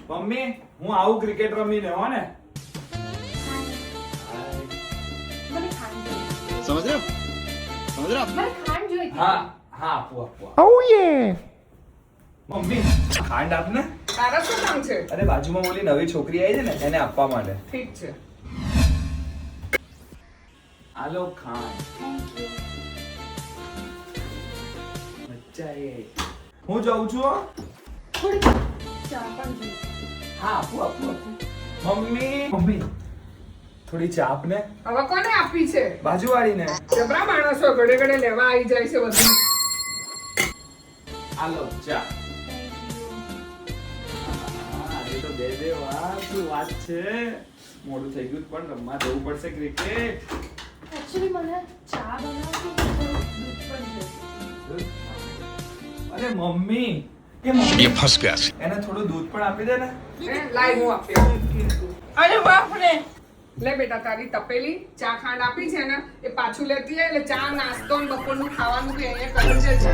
Mummy હું આવું cricket રમીને હો ને. મને ખાંડ જોઈએ. समझ रहे हो મને ખાંડ જોઈએ. હા હા આપો. Oh yeah. મમ્મી ખાંડ આપ ને. તારા શું કામ છે? અરે બાજુમાં ઓલી નવી છોકરી આવી છે ને એને આપવા માટે. ઠીક છે. આલો ખાંડ. Thank you. મજા એ. હું જાઉં છું હો. થોડી ચા પણ જોઈએ. હા આપો. મમ્મી થોડી ચા આપ ને. હવે કોને આપી છે? બાજુવાળીને. જબરા માણસો ઘડે ઘડે લેવા આવી જાય છે બધું. આલો ચા. Thank you. હા, એ તો બે વાહ શું વાત છે. મોડું થઈ ગયું પણ રમવા જવું પડશે ક્રિકેટ. Actually મને ચા બનાવતી થોડું દૂધ પણ જોઈએ. અરે મમ્મી એ મમ્મી ये फंस गया सी. એને થોડું દૂધ પણ આપી દે ને. લાઈ હું આપ્યો. અરે બાપ રે. લે બેટા તારી તપેલી ચા ખાંડ આપી છે ને એ પાછું લેતી આય એટલે ચા નાસ્તો ને બપોરનું ખાવાનું બી અહીંયા કરી દેજે.